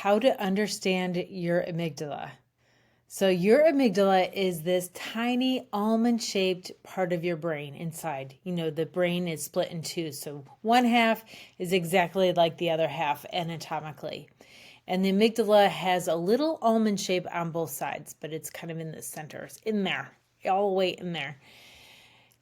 how to understand your amygdala. So your amygdala is this tiny almond-shaped part of your brain inside. The brain is split in two. So one half is exactly like the other half anatomically. And the amygdala has a little almond shape on both sides, but it's kind of in the center. It's in there, all the way in there.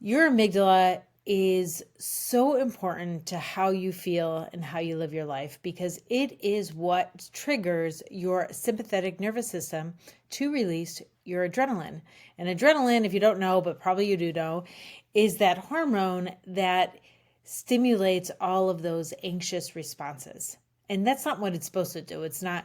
Your amygdala is so important to how you feel and how you live your life because it is what triggers your sympathetic nervous system to release your adrenaline. And adrenaline, if you don't know, but probably you do know, is that hormone that stimulates all of those anxious responses. And that's not what it's supposed to do. It's not,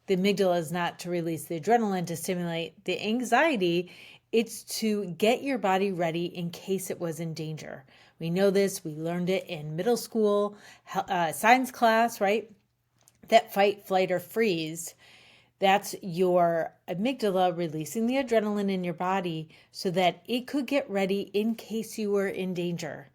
the amygdala is not to release the adrenaline to stimulate the anxiety. It's to get your body ready in case it was in danger. We know this. We learned it in middle school science class, right? That fight, flight, or freeze, that's your amygdala releasing the adrenaline in your body so that it could get ready in case you were in danger.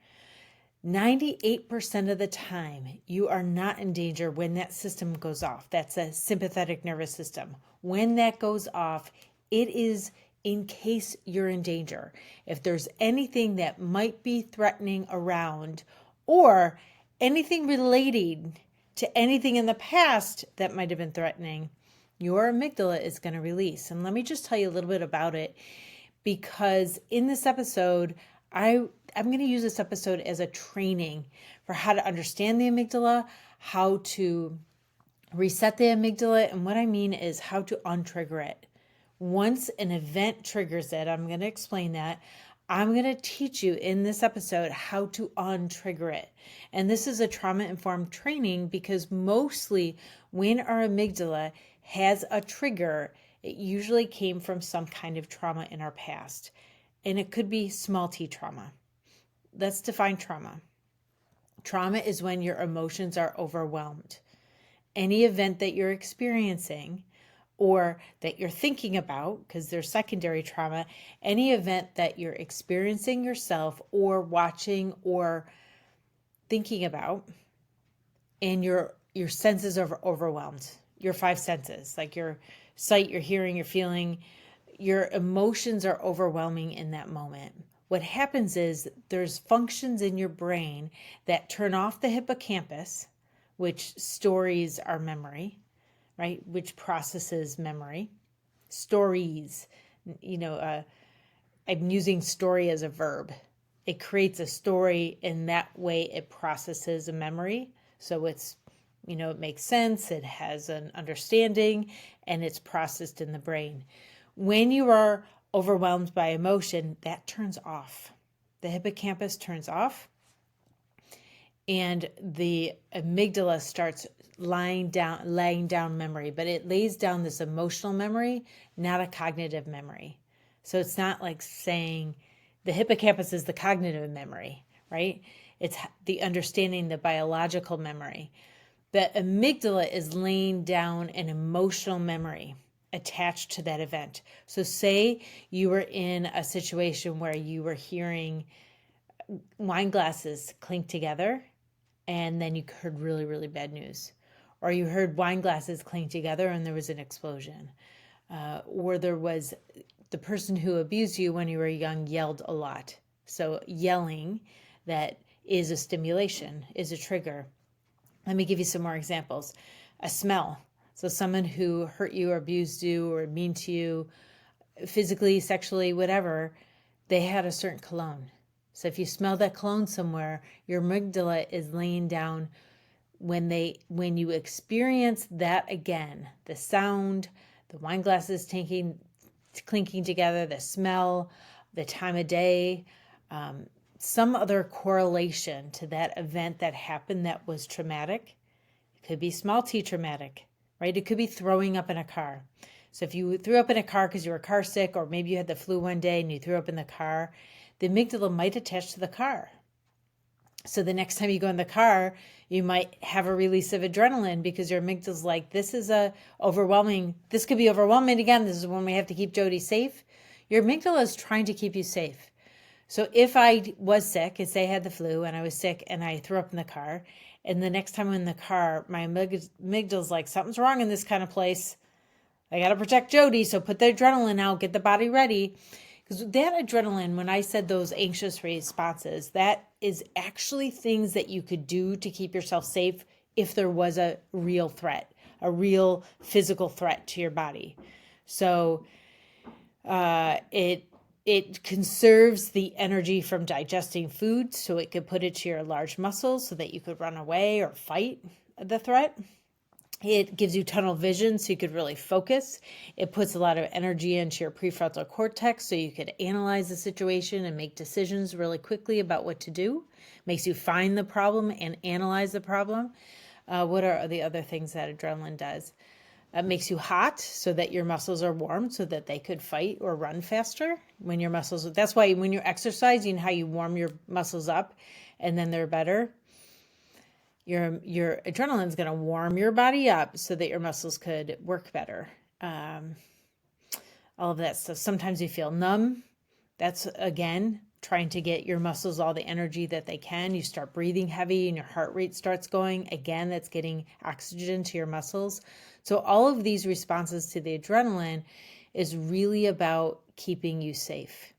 98% of the time, you are not in danger when that system goes off. That's a sympathetic nervous system. When that goes off, it is in case you're in danger. If there's anything that might be threatening around or anything relating to anything in the past that might have been threatening, your amygdala is going to release. And let me just tell you a little bit about it because in this episode, I'm going to use this episode as a training for how to understand the amygdala, how to reset the amygdala, and what I mean is how to untrigger it. Once an event triggers it, I'm going to explain that. I'm going to teach you in this episode how to untrigger it. And this is a trauma-informed training because mostly when our amygdala has a trigger, it usually came from some kind of trauma in our past. And it could be small t trauma. Let's define trauma. Trauma is when your emotions are overwhelmed. Any event that you're experiencing or that you're thinking about, because there's secondary trauma, any event that you're experiencing yourself or watching or thinking about, and your senses are overwhelmed, your five senses, like your sight, your hearing, your feeling, your emotions are overwhelming in that moment. What happens is there's functions in your brain that turn off the hippocampus, which stores our memory, right? Which processes memory. Stories, I'm using story as a verb. It creates a story, and that way it processes a memory. So it's, it makes sense, it has an understanding, and it's processed in the brain. When you are overwhelmed by emotion, that turns off. The hippocampus turns off, and the amygdala starts laying down memory, but it lays down this emotional memory, not a cognitive memory. So it's not like saying the hippocampus is the cognitive memory, right? It's the understanding, the biological memory. The amygdala is laying down an emotional memory attached to that event. So say you were in a situation where you were hearing wine glasses clink together, and then you heard really, really bad news. Or you heard wine glasses clink together and there was an explosion. Or there was the person who abused you when you were young yelled a lot. So yelling, that is a stimulation, is a trigger. Let me give you some more examples. A smell. So someone who hurt you or abused you or mean to you, physically, sexually, whatever, they had a certain cologne. So if you smell that cologne somewhere, your amygdala is laying down when you experience that again, the sound, the wine glasses clinking together, the smell, the time of day, some other correlation to that event that happened that was traumatic. It could be small t traumatic, right? It could be throwing up in a car. So if you threw up in a car because you were car sick, or maybe you had the flu one day and you threw up in the car, the amygdala might attach to the car. So the next time you go in the car, you might have a release of adrenaline because your amygdala's like, this could be overwhelming again. This is when we have to keep Jodi safe. Your amygdala is trying to keep you safe. So if I was sick, and say I had the flu and I was sick and I threw up in the car, And the next time I'm in the car, my amygdala's like, something's wrong in this kind of place. I got to protect Jodi. So put the adrenaline out, get the body ready. Because that adrenaline, when I said those anxious responses, that is actually things that you could do to keep yourself safe if there was a real threat, a real physical threat to your body. So it conserves the energy from digesting food, so it could put it to your large muscles so that you could run away or fight the threat. It gives you tunnel vision so you could really focus. It puts a lot of energy into your prefrontal cortex so you could analyze the situation and make decisions really quickly about what to do. Makes you find the problem and analyze the problem. What are the other things that adrenaline does? It makes you hot so that your muscles are warm so that they could fight or run faster. When your muscles, that's why when you exercise, you know how you warm your muscles up and then they're better. Your adrenaline is going to warm your body up so that your muscles could work better. All of that stuff. Sometimes you feel numb. That's, again, trying to get your muscles all the energy that they can. You start breathing heavy and your heart rate starts going. Again, that's getting oxygen to your muscles. So all of these responses to the adrenaline is really about keeping you safe.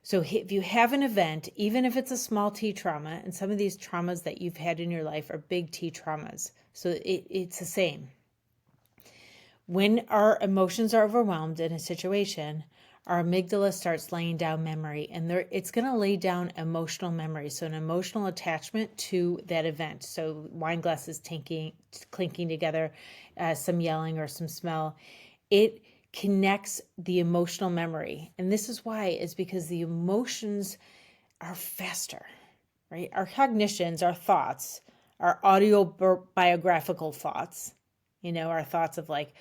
So if you have an event, even if it's a small T trauma, and some of these traumas that you've had in your life are big T traumas, so it's the same. When our emotions are overwhelmed in a situation, our amygdala starts laying down memory, and it's going to lay down emotional memory, so an emotional attachment to that event. So wine glasses clinking together, some yelling or some smell. It connects the emotional memory. And this is why, is because the emotions are faster, right? Our cognitions, our thoughts, our autobiographical thoughts, our thoughts of like,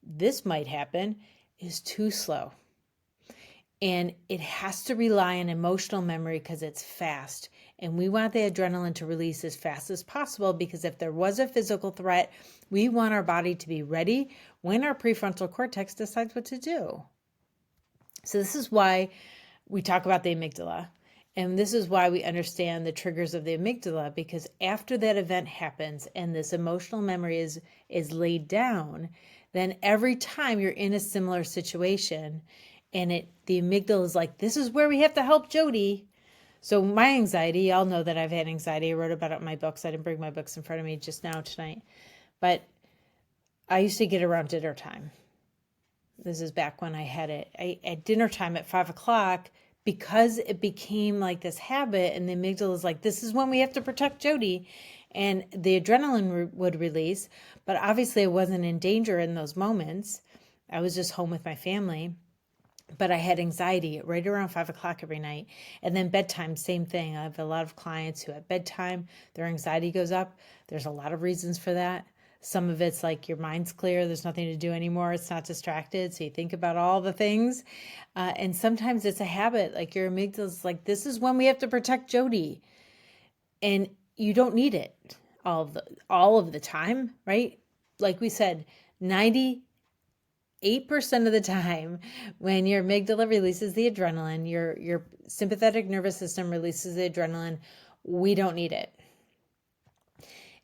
this might happen, is too slow. And it has to rely on emotional memory because it's fast. And we want the adrenaline to release as fast as possible because if there was a physical threat, we want our body to be ready when our prefrontal cortex decides what to do. So this is why we talk about the amygdala. And this is why we understand the triggers of the amygdala, because after that event happens and this emotional memory is laid down, then every time you're in a similar situation and the amygdala is like, this is where we have to help Jodi. So my anxiety, y'all know that I've had anxiety. I wrote about it in my books. I didn't bring my books in front of me just now tonight. But I used to get around dinner time. This is back when I had it. At dinner time at 5 o'clock, because it became like this habit and the amygdala is like, this is when we have to protect Jodi. And the adrenaline would release. But obviously I wasn't in danger in those moments. I was just home with my family. But I had anxiety right around 5 o'clock every night. And then bedtime, same thing. I have a lot of clients who at bedtime, their anxiety goes up. There's a lot of reasons for that. Some of it's like your mind's clear. There's nothing to do anymore. It's not distracted. So you think about all the things. And sometimes it's a habit. Like your amygdala's like, this is when we have to protect Jodi. And you don't need it all of the time, right? Like we said, 98% of the time when your amygdala releases the adrenaline, your sympathetic nervous system releases the adrenaline, we don't need it.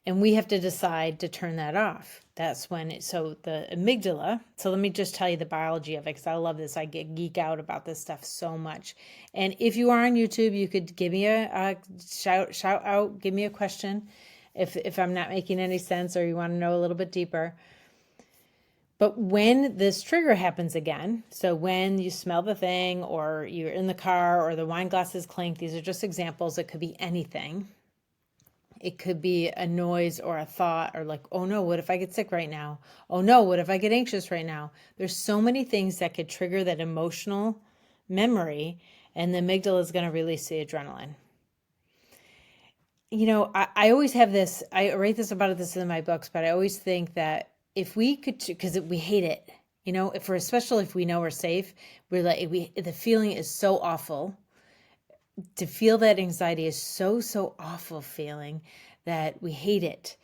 And we have to decide to turn that off. That's when so the amygdala, so let me just tell you the biology of it because I love this. I geek out about this stuff so much. And if you are on YouTube, you could give me a shout out, give me a question if I'm not making any sense or you want to know a little bit deeper. But when this trigger happens again, so when you smell the thing or you're in the car or the wine glasses clink, these are just examples. It could be anything. It could be a noise or a thought or like, oh no, what if I get sick right now? Oh no, what if I get anxious right now? There's so many things that could trigger that emotional memory and the amygdala is going to release the adrenaline. I always have this, I write this in my books, but I always think that if we could, because we hate it, especially if we know we're safe, we're like, the feeling is so awful. To feel that anxiety is so awful feeling that we hate it.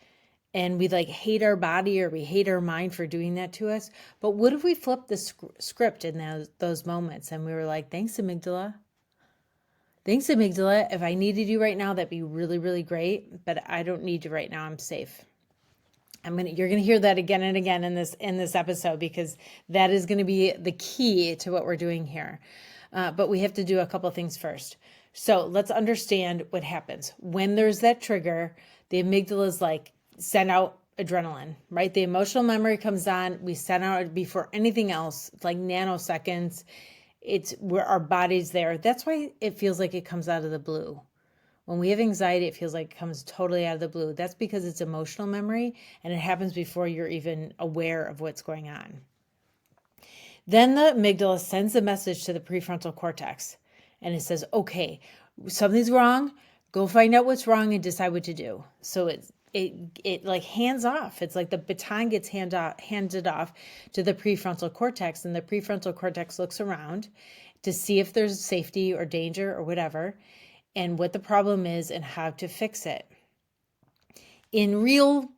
And we hate our body or we hate our mind for doing that to us. But what if we flipped the script in those moments and we were like, thanks, amygdala. Thanks, amygdala. If I needed you right now, that'd be really, really great. But I don't need you right now. I'm safe. You're gonna hear that again and again in this episode, because that is gonna be the key to what we're doing here. But we have to do a couple things first. So let's understand what happens when there's that trigger. The amygdala is like, send out adrenaline, right? The emotional memory comes on. We send out before anything else. It's like nanoseconds. It's where our body's there. That's why it feels like it comes out of the blue. When we have anxiety, it feels like it comes totally out of the blue. That's because it's emotional memory, and it happens before you're even aware of what's going on. Then the amygdala sends a message to the prefrontal cortex, and it says, okay, something's wrong. Go find out what's wrong and decide what to do. So it like hands off. It's like the baton gets handed off to the prefrontal cortex, and the prefrontal cortex looks around to see if there's safety or danger or whatever, and what the problem is and how to fix it. In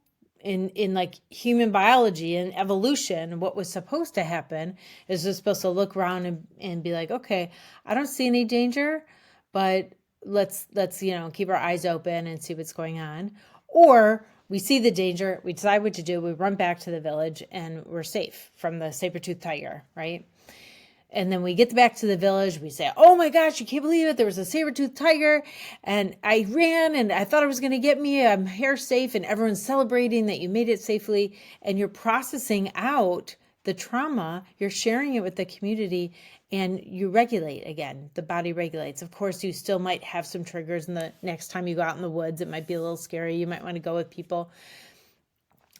like human biology and evolution, what was supposed to happen is we're supposed to look around and be like, okay, I don't see any danger, but let's keep our eyes open and see what's going on. Or we see the danger, we decide what to do, we run back to the village, and we're safe from the saber-toothed tiger, right? And then we get back to the village, we say, oh my gosh, you can't believe it. There was a saber-toothed tiger and I ran and I thought it was going to get me. I'm here safe, and everyone's celebrating that you made it safely, and you're processing out the trauma. You're sharing it with the community, and you regulate again. The body regulates. Of course, you still might have some triggers, and the next time you go out in the woods, it might be a little scary. You might want to go with people.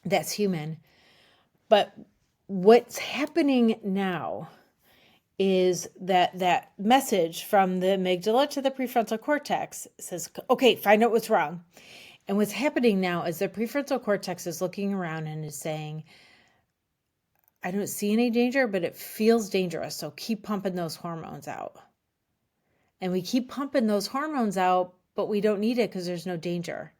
That's human. But what's happening now is that message from the amygdala to the prefrontal cortex says, okay, find out what's wrong. And what's happening now is the prefrontal cortex is looking around and is saying, I don't see any danger, but it feels dangerous. So keep pumping those hormones out. And we keep pumping those hormones out, but we don't need it because there's no danger.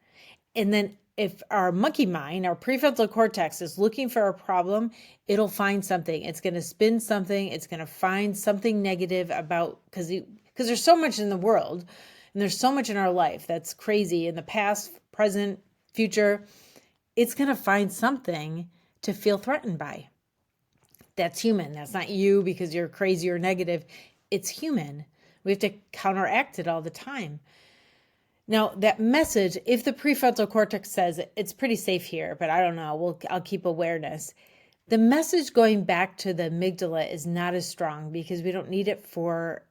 And then if our monkey mind, our prefrontal cortex, is looking for a problem, it'll find something. It's going to spin something. It's going to find something negative about, because there's so much in the world, and there's so much in our life that's crazy in the past, present, future. It's going to find something to feel threatened by. That's human. That's not you because you're crazy or negative. It's human. We have to counteract it all the time. Now, that message, if the prefrontal cortex says it's pretty safe here, but I don't know, I'll keep awareness. The message going back to the amygdala is not as strong because we don't need it for,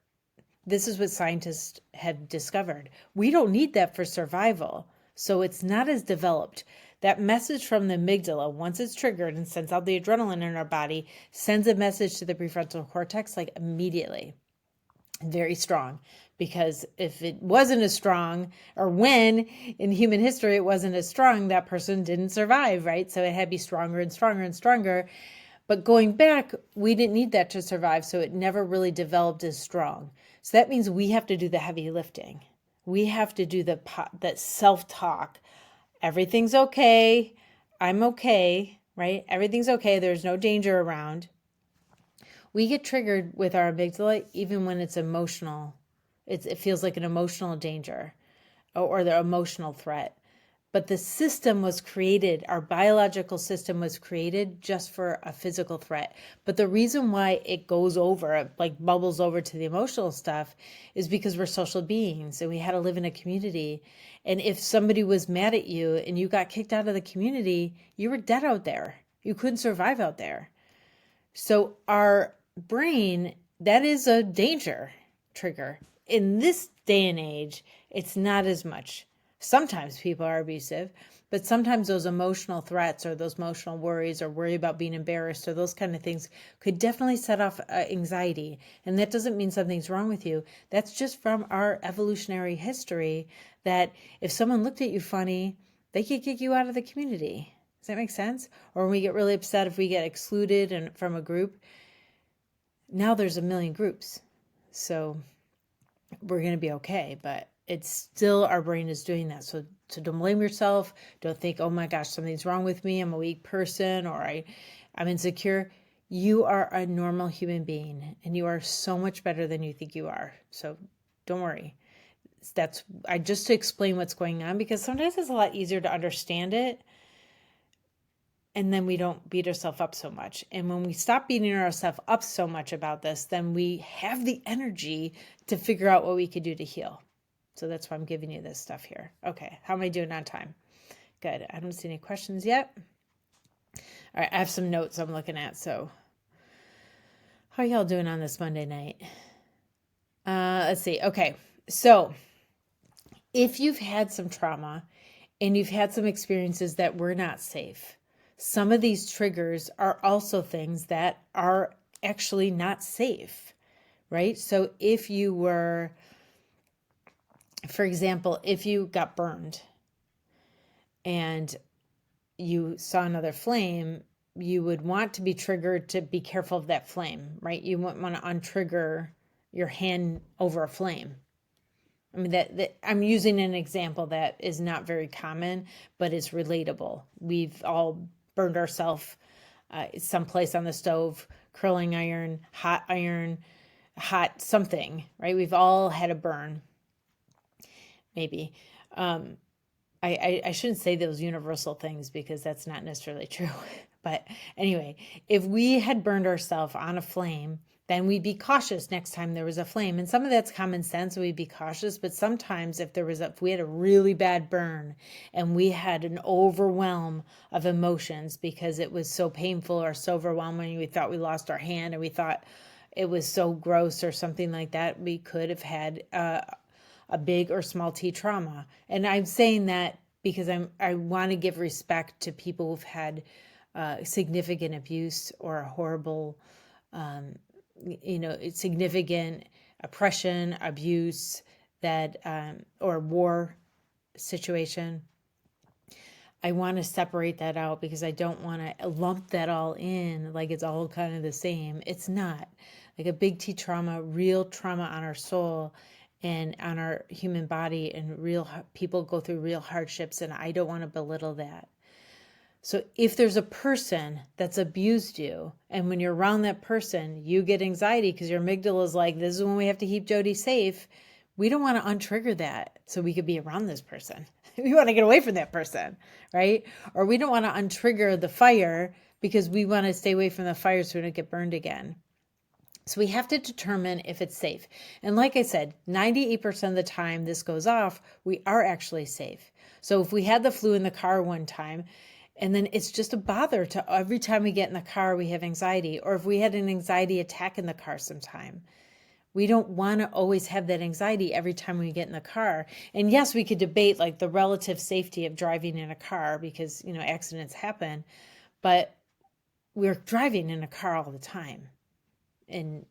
this is what scientists have discovered. We don't need that for survival. So it's not as developed. That message from the amygdala, once it's triggered and sends out the adrenaline in our body, sends a message to the prefrontal cortex like immediately. Very strong. Because if it wasn't as strong, or when in human history it wasn't as strong, that person didn't survive, right? So it had to be stronger and stronger and stronger. But going back, we didn't need that to survive, so it never really developed as strong. So that means we have to do the heavy lifting. We have to do that self-talk. Everything's okay. I'm okay, right? Everything's okay. There's no danger around. We get triggered with our amygdala even when it's emotional. It feels like an emotional danger or the emotional threat. But the system was created, our biological system was created just for a physical threat. But the reason why it goes over, like bubbles over to the emotional stuff, is because we're social beings and we had to live in a community. And if somebody was mad at you and you got kicked out of the community, you were dead out there. You couldn't survive out there. So our brain, that is a danger trigger. In this day and age, it's not as much. Sometimes people are abusive, but sometimes those emotional threats or those emotional worries or worry about being embarrassed or those kind of things could definitely set off anxiety. And that doesn't mean something's wrong with you. That's just from our evolutionary history that if someone looked at you funny, they could kick you out of the community. Does that make sense? Or when we get really upset if we get excluded from a group, now there's a million groups. So we're going to be okay, but it's still, our brain is doing that. So don't blame yourself. Don't think, oh my gosh, something's wrong with me. I'm a weak person or I'm insecure. You are a normal human being and you are so much better than you think you are. So don't worry. I just to explain what's going on, because sometimes it's a lot easier to understand it, and then we don't beat ourselves up so much. And when we stop beating ourselves up so much about this, then we have the energy to figure out what we could do to heal. So that's why I'm giving you this stuff here. Okay, how am I doing on time? Good. I don't see any questions yet. All right, I have some notes I'm looking at. So how are y'all doing on this Monday night? Let's see. Okay, so if you've had some trauma and you've had some experiences that were not safe, some of these triggers are also things that are actually not safe, right? So if you were, for example, if you got burned and you saw another flame, you would want to be triggered to be careful of that flame, right? You wouldn't want to untrigger your hand over a flame. I mean, that I'm using an example that is not very common, but is relatable. We've all burned ourselves someplace on the stove, curling iron, hot something, right? We've all had a burn, maybe. I shouldn't say those universal things because that's not necessarily true. But anyway, if we had burned ourselves on a flame, then we'd be cautious next time there was a flame. And some of that's common sense, we'd be cautious. But sometimes if we had a really bad burn and we had an overwhelm of emotions because it was so painful or so overwhelming, we thought we lost our hand and we thought it was so gross or something like that, we could have had a big or small t trauma. And I'm saying that because I want to give respect to people who've had significant abuse or a horrible, significant oppression, abuse, that or war situation. I want to separate that out because I don't want to lump that all in like it's all kind of the same. It's not. Like a big T trauma, real trauma on our soul and on our human body, and real people go through real hardships, and I don't want to belittle that. So if there's a person that's abused you, and when you're around that person, you get anxiety because your amygdala is like, this is when we have to keep Jodi safe. We don't want to untrigger that so we could be around this person. We want to get away from that person, right? Or we don't want to untrigger the fire because we want to stay away from the fire so we don't get burned again. So we have to determine if it's safe. And like I said, 98% of the time this goes off, we are actually safe. So if we had the flu in the car one time, and then it's just a bother to every time we get in the car, we have anxiety. Or if we had an anxiety attack in the car sometime, we don't want to always have that anxiety every time we get in the car. And yes, we could debate like the relative safety of driving in a car because, accidents happen, but we're driving in a car all the time. And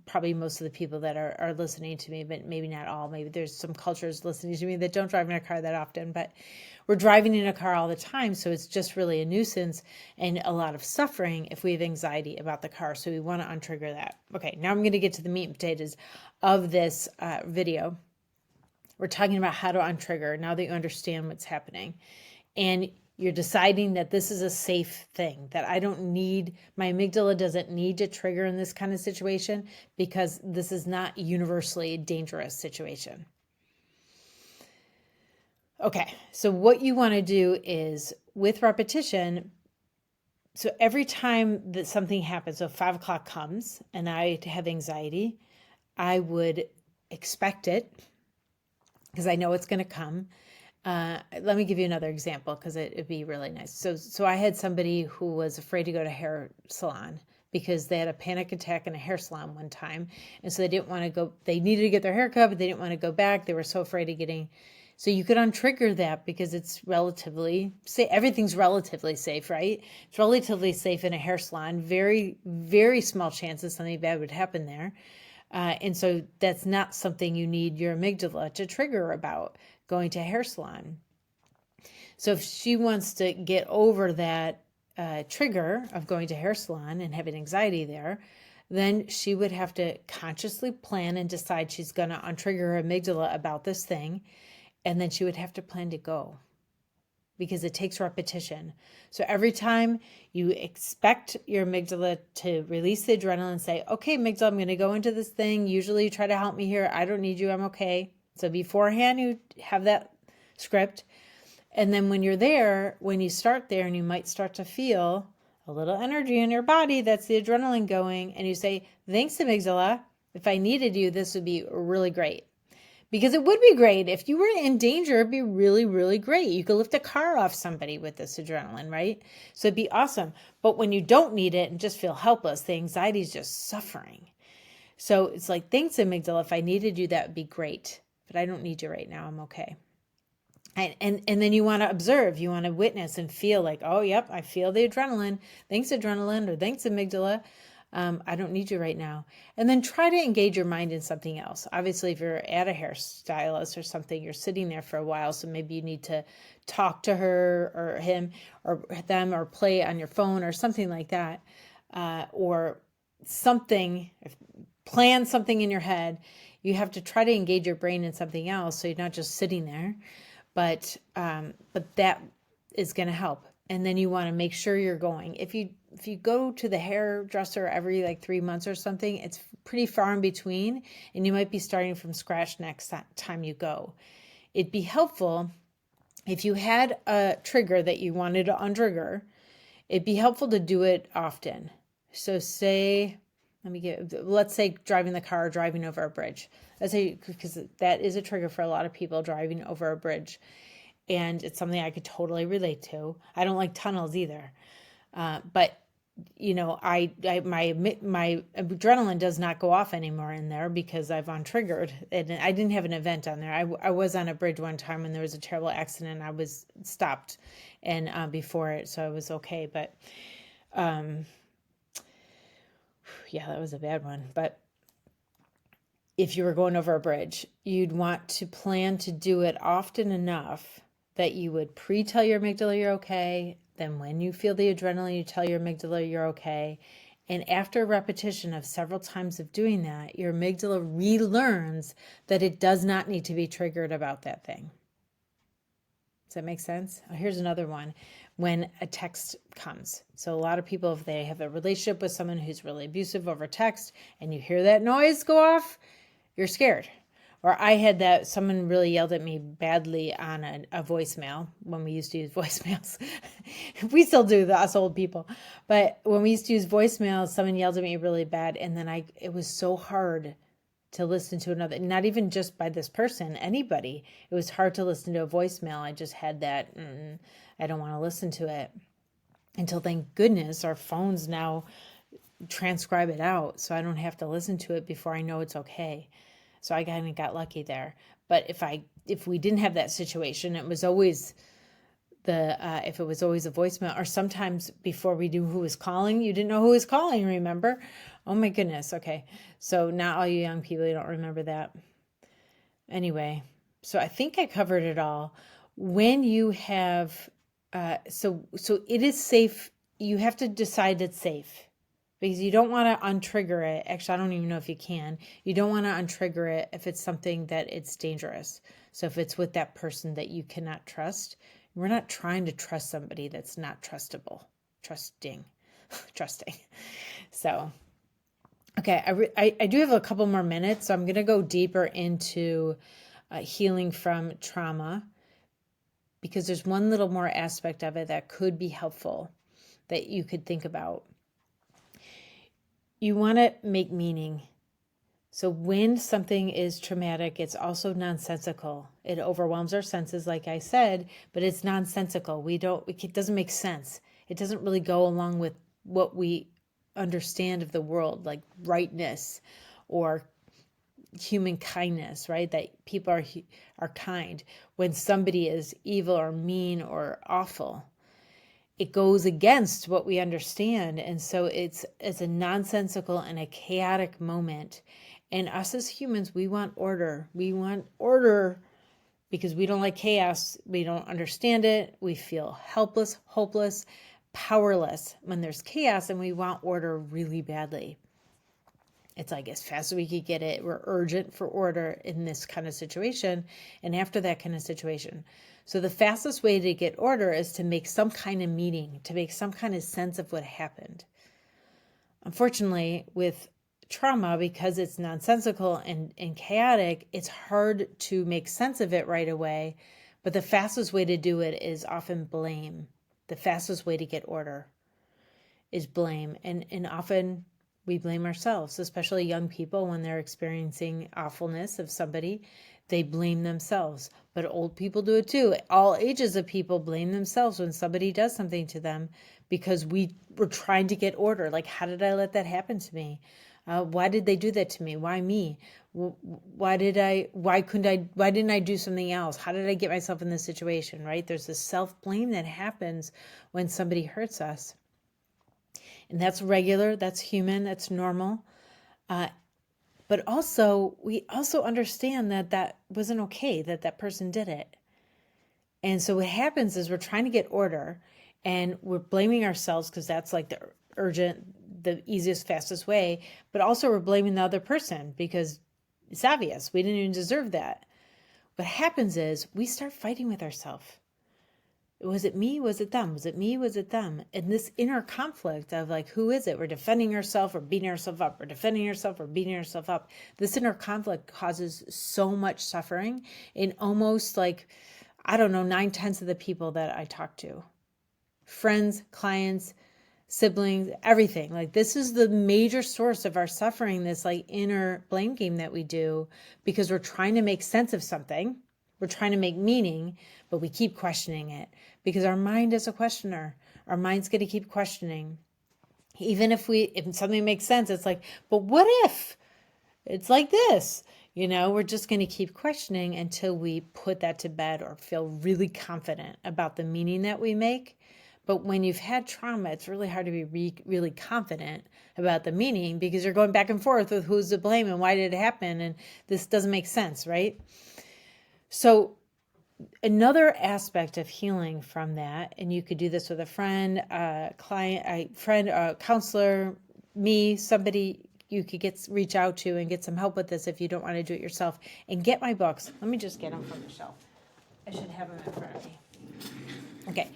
probably most of the people that are listening to me, but maybe not all. Maybe there's some cultures listening to me that don't drive in a car that often, but we're driving in a car all the time. So it's just really a nuisance and a lot of suffering if we have anxiety about the car. So we want to untrigger that. Okay, now I'm going to get to the meat and potatoes of this video. We're talking about how to untrigger now that you understand what's happening. And you're deciding that this is a safe thing, that I don't need, my amygdala doesn't need to trigger in this kind of situation because this is not universally a dangerous situation. Okay, so what you want to do is with repetition, so every time that something happens, so 5 o'clock comes and I have anxiety, I would expect it because I know it's going to come. Let me give you another example because it'd be really nice. So I had somebody who was afraid to go to hair salon because they had a panic attack in a hair salon one time. And so they didn't want to go, they needed to get their hair cut, but they didn't want to go back. They were so afraid of getting, so you could untrigger that because it's relatively safe. Everything's relatively safe, right? It's relatively safe in a hair salon. Very, very small chances something bad would happen there. And so that's not something you need your amygdala to trigger about going to a hair salon. So if she wants to get over that trigger of going to hair salon and having anxiety there, then she would have to consciously plan and decide she's going to untrigger her amygdala about this thing. And then she would have to plan to go because it takes repetition. So every time you expect your amygdala to release the adrenaline and say, okay, amygdala, I'm going to go into this thing. Usually you try to help me here. I don't need you. I'm okay. So beforehand, you have that script. And then when you're there, when you start there and you might start to feel a little energy in your body, that's the adrenaline going, and you say, thanks, amygdala. If I needed you, this would be really great. Because it would be great. If you were in danger, it'd be really, really great. You could lift a car off somebody with this adrenaline, right? So it'd be awesome. But when you don't need it and just feel helpless, the anxiety is just suffering. So it's like, thanks, amygdala. If I needed you, that would be great. But I don't need you right now. I'm okay. And then you want to observe, you want to witness and feel like, oh, yep, I feel the adrenaline. Thanks, adrenaline, or thanks, amygdala. I don't need you right now. And then try to engage your mind in something else. Obviously, if you're at a hairstylist or something, you're sitting there for a while, so maybe you need to talk to her or him or them or play on your phone or something like that. Or something, plan something in your head. You have to try to engage your brain in something else so you're not just sitting there. But that is going to help. And then you want to make sure you're going. If you go to the hairdresser every like 3 months or something, it's pretty far in between, and you might be starting from scratch next time you go. It'd be helpful if you had a trigger that you wanted to untrigger. It'd be helpful to do it often. So let's say driving the car, driving over a bridge. Let's say, because that is a trigger for a lot of people, driving over a bridge. And it's something I could totally relate to. I don't like tunnels either. But you know, my adrenaline does not go off anymore in there because I've untriggered. And I didn't have an event on there. I was on a bridge one time when there was a terrible accident. I was stopped and before it, so I was okay. But yeah, that was a bad one. But if you were going over a bridge, you'd want to plan to do it often enough that you would pre-tell your amygdala you're okay. Then when you feel the adrenaline, you tell your amygdala you're okay. And after repetition of several times of doing that, your amygdala relearns that it does not need to be triggered about that thing. Does that make sense? Here's another one. When a text comes. So a lot of people, if they have a relationship with someone who's really abusive over text and you hear that noise go off, you're scared. Or I had that, someone really yelled at me badly on a voicemail when we used to use voicemails. We still do, us old people. But when we used to use voicemails, someone yelled at me really bad. And then it was so hard to listen to another, not even just by this person, anybody. It was hard to listen to a voicemail. I just had that, I don't want to listen to it. Until, thank goodness, our phones now transcribe it out. So I don't have to listen to it before I know it's okay. So I kind of got lucky there. But if we didn't have that situation, it was always if it was always a voicemail, or sometimes before we knew who was calling, you didn't know who was calling, remember? Oh my goodness. Okay. So now all you young people, you don't remember that. Anyway, so I think I covered it all. When you have, so it is safe. You have to decide it's safe. Because you don't want to untrigger it. Actually, I don't even know if you can. You don't want to untrigger it if it's something that it's dangerous. So if it's with that person that you cannot trust, we're not trying to trust somebody that's not trustable. Trusting. So, okay, I do have a couple more minutes, so I'm going to go deeper into healing from trauma, because there's one little more aspect of it that could be helpful that you could think about. You want to make meaning. So when something is traumatic, it's also nonsensical. It overwhelms our senses, like I said, but it's nonsensical. It doesn't make sense. It doesn't really go along with what we understand of the world, like rightness or human kindness, right? That people are kind. When somebody is evil or mean or awful, it goes against what we understand. And so it's a nonsensical and a chaotic moment. And us as humans, we want order. We want order because we don't like chaos. We don't understand it. We feel helpless, hopeless, powerless when there's chaos, and we want order really badly. It's like as fast as we could get it, we're urgent for order in this kind of situation and after that kind of situation. So the fastest way to get order is to make some kind of meaning, to make some kind of sense of what happened. Unfortunately, with trauma, because it's nonsensical and chaotic, it's hard to make sense of it right away. But the fastest way to do it is often blame. The fastest way to get order is blame. And often we blame ourselves, especially young people when they're experiencing awfulness of somebody. They blame themselves. But old people do it too. All ages of people blame themselves when somebody does something to them, because we were trying to get order. Like, how did I let that happen to me? Why did they do that to me? Why me? Why didn't I do something else? How did I get myself in this situation, right? There's this self-blame that happens when somebody hurts us. And that's regular, that's human, that's normal. But also, we also understand that that wasn't okay, that that person did it. And so what happens is we're trying to get order, and we're blaming ourselves because that's like the easiest, fastest way. But also we're blaming the other person because it's obvious. We didn't even deserve that. What happens is we start fighting with ourselves. Was it me? Was it them? Was it me? Was it them? And this inner conflict of like, who is it? We're defending ourselves or beating ourselves up. We're defending ourselves or beating ourselves up. This inner conflict causes so much suffering in almost like, I don't know, 9/10 of the people that I talk to. Friends, clients, siblings, everything. Like, this is the major source of our suffering, this like inner blame game that we do, because we're trying to make sense of something. We're trying to make meaning, but we keep questioning it because our mind is a questioner. Our mind's going to keep questioning. Even if something makes sense, it's like, but what if it's like this? We're just going to keep questioning until we put that to bed or feel really confident about the meaning that we make. But when you've had trauma, it's really hard to be really confident about the meaning, because you're going back and forth with who's to blame and why did it happen, and this doesn't make sense, right? So another aspect of healing from that, and you could do this with a friend, a client, a counselor, me, somebody you could reach out to and get some help with this if you don't want to do it yourself. And get my books. Let me just get them from the shelf. I should have them in front of me. Okay.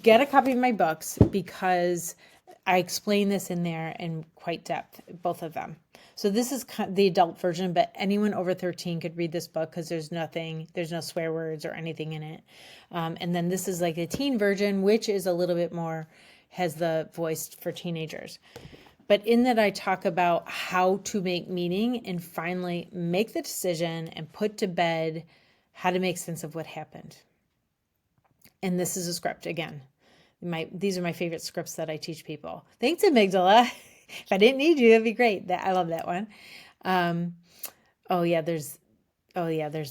Get a copy of my books, because I explain this in there in quite depth, both of them. So this is the adult version, but anyone over 13 could read this book because there's no swear words or anything in it. And then this is like the teen version, which is a little bit more, has the voice for teenagers. But in that I talk about how to make meaning and finally make the decision and put to bed how to make sense of what happened. And this is a script again. These are my favorite scripts that I teach people. Thanks, Amygdala. If I didn't need you, it'd be great. I love that one. There's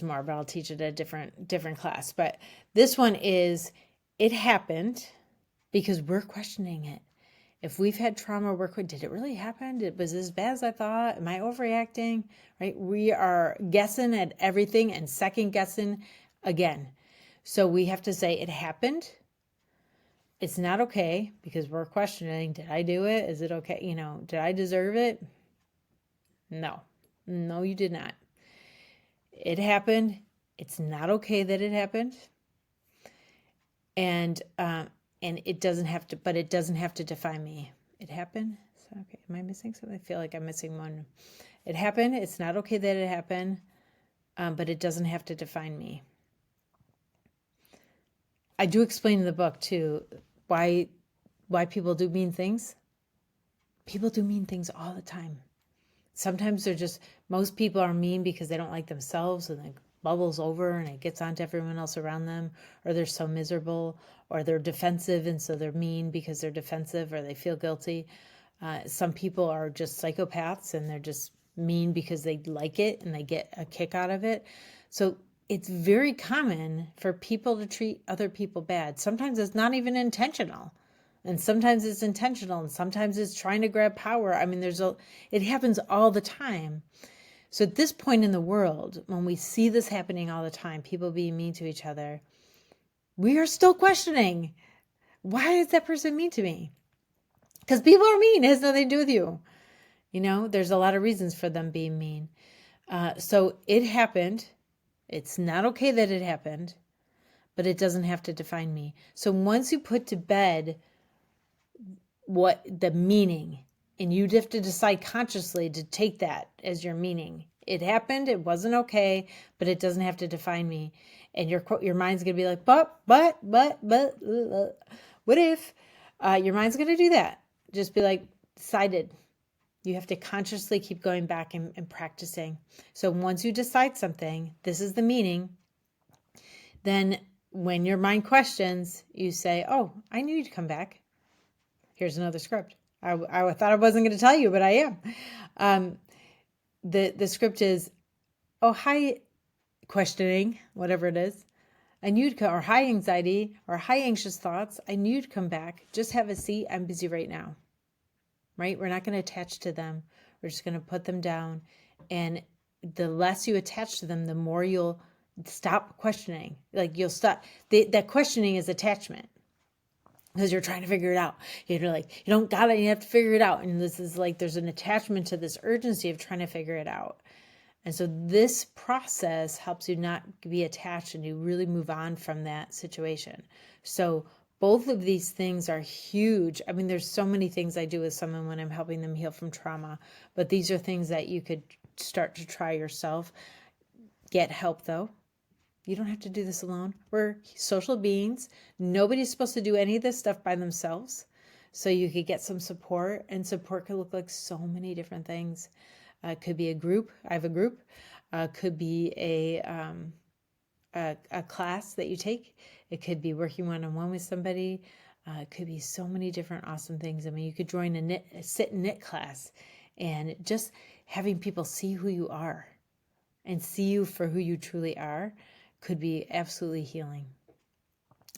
more, but I'll teach it at a different class. But this one is, it happened because we're questioning it. If we've had trauma, did it really happen? Was this as bad as I thought? Am I overreacting? Right? We are guessing at everything and second guessing again. So we have to say it happened. It's not okay, because we're questioning, did I do it? Is it okay? Did I deserve it? No, you did not. It happened. It's not okay that it happened. And it doesn't have to define me. It happened. So, okay. Am I missing something? I feel like I'm missing one. It happened. It's not okay that it happened, but it doesn't have to define me. I do explain in the book too why people do mean things. People do mean things all the time. Sometimes most people are mean because they don't like themselves, and it bubbles over and it gets onto everyone else around them, or they're so miserable, or they're defensive and so they're mean because they're defensive, or they feel guilty. Some people are just psychopaths and they're just mean because they like it and they get a kick out of it. So it's very common for people to treat other people bad. Sometimes it's not even intentional, and sometimes it's intentional, and sometimes it's trying to grab power. I mean, it happens all the time. So at this point in the world, when we see this happening all the time, people being mean to each other, we are still questioning, why is that person mean to me? Because people are mean. It has nothing to do with you. There's a lot of reasons for them being mean. So it happened. It's not okay that it happened, but it doesn't have to define me. So once you put to bed what the meaning And you'd have to decide consciously to take that as your meaning. It happened, it wasn't okay, but it doesn't have to define me. And your mind's going to be like, but, what if? Your mind's going to do that. Just be like, decided. You have to consciously keep going back and practicing. So once you decide something, this is the meaning, then when your mind questions, you say, oh, I knew you'd come back. Here's another script. I thought I wasn't going to tell you, but I am. The script is, oh, hi, questioning, whatever it is. I knew you'd come, or hi, anxiety, or hi, anxious thoughts. I knew you'd come back. Just have a seat. I'm busy right now. Right? We're not going to attach to them. We're just going to put them down. And the less you attach to them, the more you'll stop questioning. Like you'll stop. That questioning is attachment. Because you're trying to figure it out. You're like, you don't got it, you have to figure it out. And this is like, there's an attachment to this urgency of trying to figure it out. And so this process helps you not be attached and you really move on from that situation. So both of these things are huge. I mean, there's so many things I do with someone when I'm helping them heal from trauma, but these are things that you could start to try yourself. Get help though. You don't have to do this alone. We're social beings. Nobody's supposed to do any of this stuff by themselves. So you could get some support, and support could look like so many different things. It could be a group. I have a group. Could be a class that you take. It could be working one-on-one with somebody. It could be so many different awesome things. I mean, you could join a sit and knit class, and just having people see who you are and see you for who you truly are could be absolutely healing.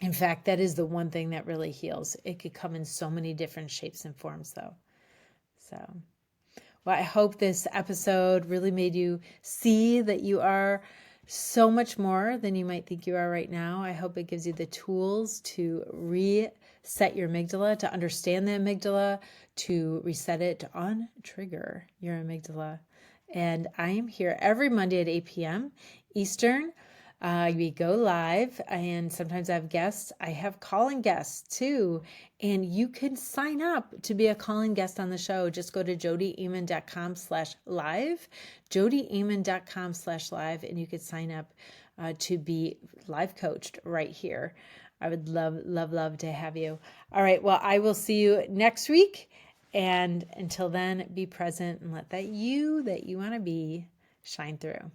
In fact, that is the one thing that really heals. It could come in so many different shapes and forms, though. So, well, I hope this episode really made you see that you are so much more than you might think you are right now. I hope it gives you the tools to reset your amygdala, to understand the amygdala, to reset it, to untrigger your amygdala. And I am here every Monday at 8 p.m. Eastern. We go live, and sometimes I have guests. I have call-in guests too, and you can sign up to be a call-in guest on the show. Just go to jodieamon.com/live, jodieamon.com/live, and you can sign up to be live coached right here. I would love to have you. All right, well, I will see you next week, and until then, be present and let that you want to be shine through.